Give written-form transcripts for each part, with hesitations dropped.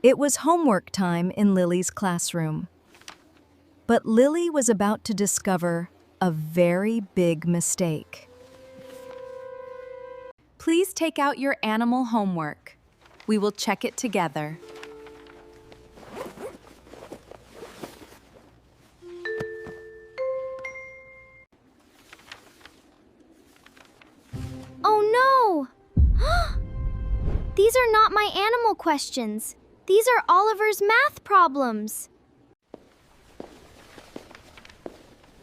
It was homework time in Lily's classroom. But Lily was about to discover a very big mistake. Please take out your animal homework. We will check it together. Oh no! These are not my animal questions. These are Oliver's math problems.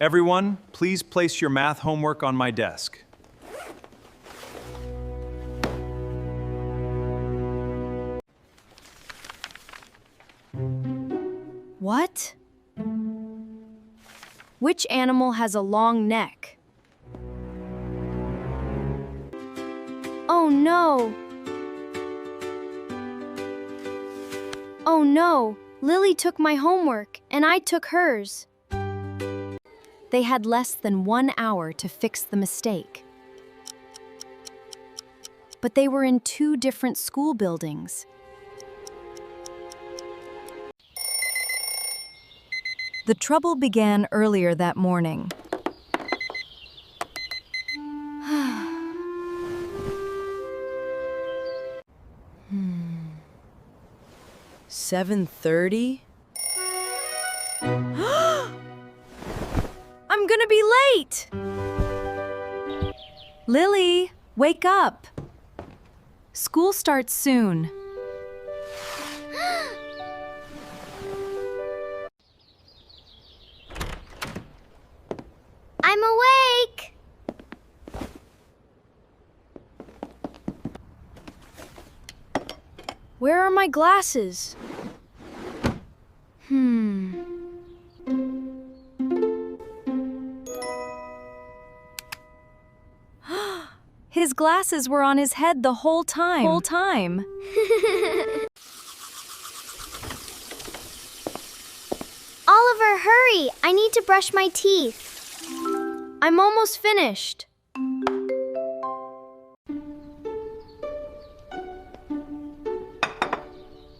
Everyone, please place your math homework on my desk. What? Which animal has a long neck? Oh no! Oh no! Lily took my homework, and I took hers. They had less than 1 hour to fix the mistake. But they were in 2 different school buildings. The trouble began earlier that morning. 7:30? I'm gonna be late! Lily, wake up! School starts soon. I'm awake! Where are my glasses? His glasses were on his head the whole time. Oliver, hurry! I need to brush my teeth. I'm almost finished.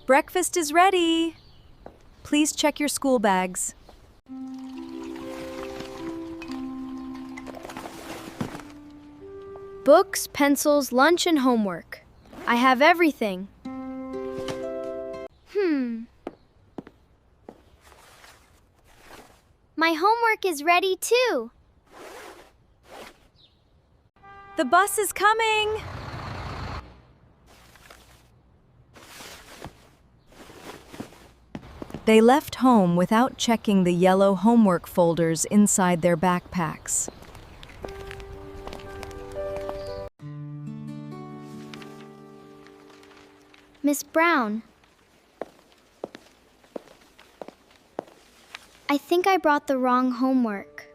Breakfast is ready. Please check your school bags. Books, pencils, lunch, and homework. I have everything. My homework is ready too. The bus is coming! They left home without checking the yellow homework folders inside their backpacks. Miss Brown, I think I brought the wrong homework.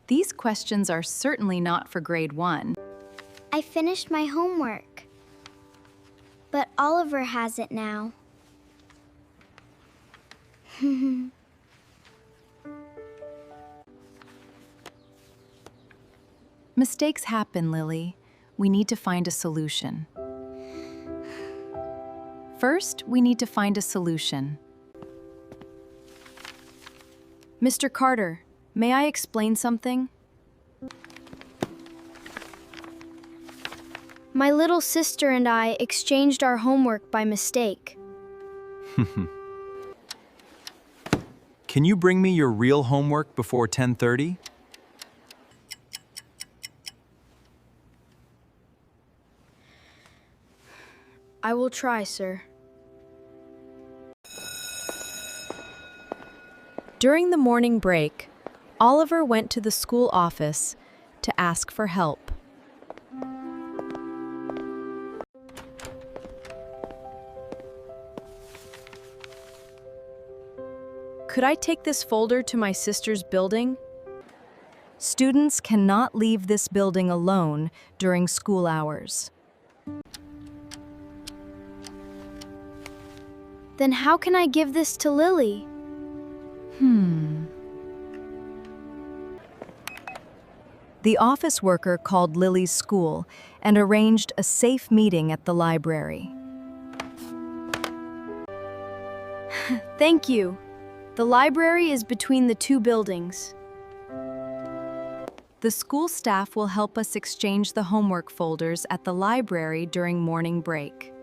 These questions are certainly not for grade 1. I finished my homework, but Oliver has it now. Mistakes happen, Lily. We need to find a solution. First, we need to find a solution. Mr. Carter, may I explain something? My little sister and I exchanged our homework by mistake. Can you bring me your real homework before 10:30? I will try, sir. During the morning break, Oliver went to the school office to ask for help. Could I take this folder to my sister's building? Students cannot leave this building alone during school hours. Then how can I give this to Lily? The office worker called Lily's school and arranged a safe meeting at the library. Thank you. The library is between the two buildings. The school staff will help us exchange the homework folders at the library during morning break.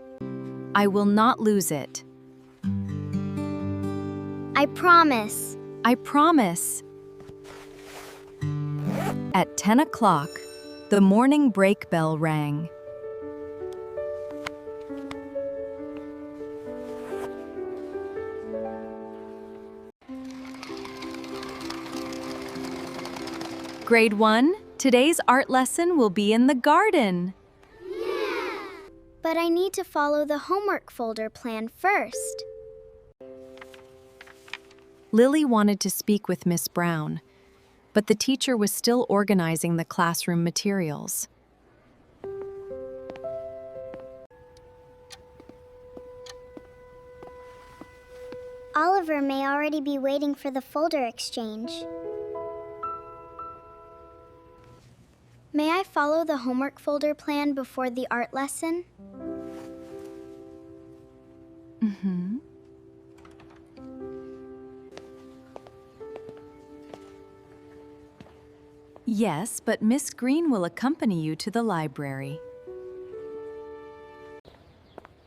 I will not lose it. I promise. I promise. At 10 o'clock, the morning break bell rang. Grade 1, today's art lesson will be in the garden. But I need to follow the homework folder plan first. Lily wanted to speak with Miss Brown, but the teacher was still organizing the classroom materials. Oliver may already be waiting for the folder exchange. May I follow the homework folder plan before the art lesson? Yes, but Miss Green will accompany you to the library.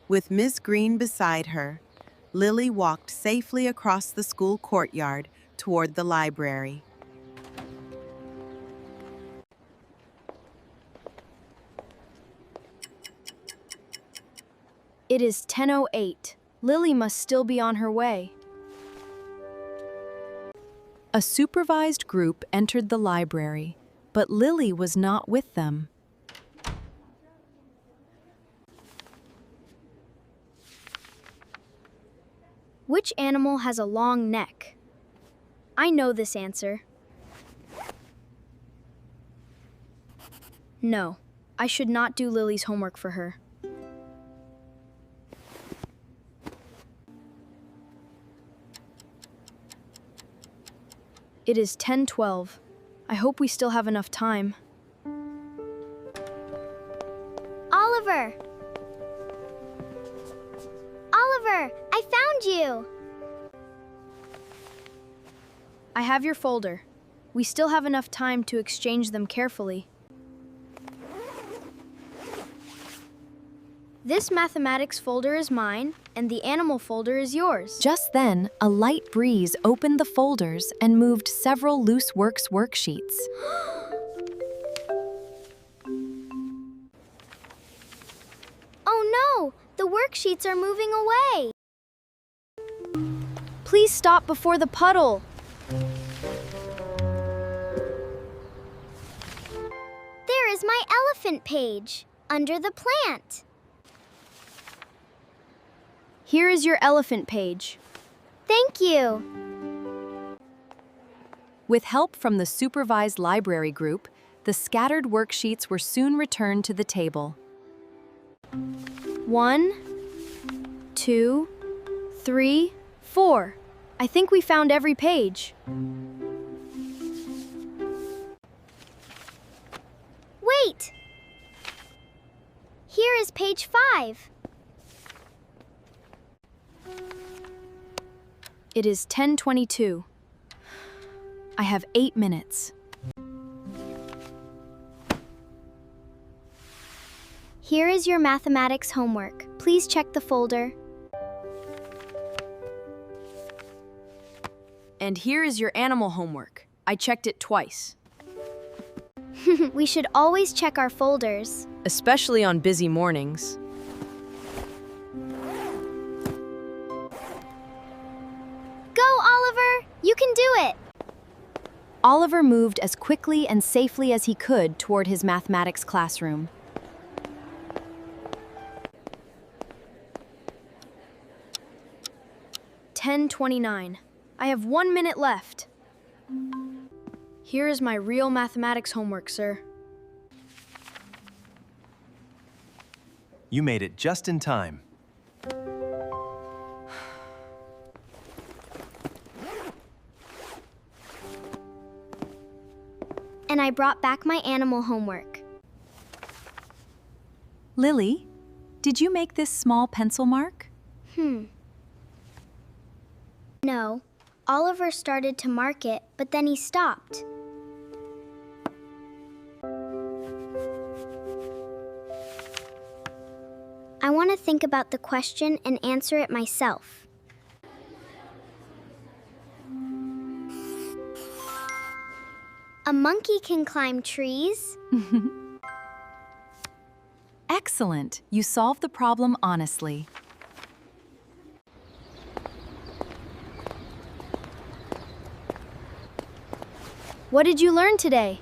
With Miss Green beside her, Lily walked safely across the school courtyard toward the library. It is 10:08. Lily must still be on her way. A supervised group entered the library, but Lily was not with them. Which animal has a long neck? I know this answer. No, I should not do Lily's homework for her. It is 10:12. I hope we still have enough time. Oliver! Oliver, I found you! I have your folder. We still have enough time to exchange them carefully. This mathematics folder is mine, and the animal folder is yours. Just then, a light breeze opened the folders and moved several loose worksheets. Oh no! The worksheets are moving away! Please stop before the puddle! There is my elephant page, under the plant. Here is your elephant page. Thank you. With help from the supervised library group, the scattered worksheets were soon returned to the table. 1, 2, 3, 4. I think we found every page. Wait! Here is page 5. It is 10:22. I have 8 minutes. Here is your mathematics homework. Please check the folder. And here is your animal homework. I checked it twice. We should always check our folders. Especially on busy mornings. Go, Oliver! You can do it! Oliver moved as quickly and safely as he could toward his mathematics classroom. $10:29. I have 1 minute left. Here is my real mathematics homework, sir. You made it just in time. And I I brought back my animal homework. Lily, did you make this small pencil mark? No. Oliver started to mark it, but then he stopped. I want to think about the question and answer it myself. A monkey can climb trees. Excellent. You solved the problem honestly. What did you learn today?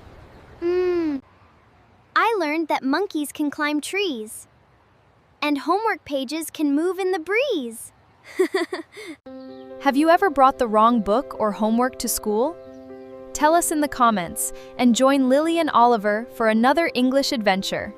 I learned that monkeys can climb trees. And homework pages can move in the breeze. Have you ever brought the wrong book or homework to school? Tell us in the comments and join Lily and Oliver for another English adventure.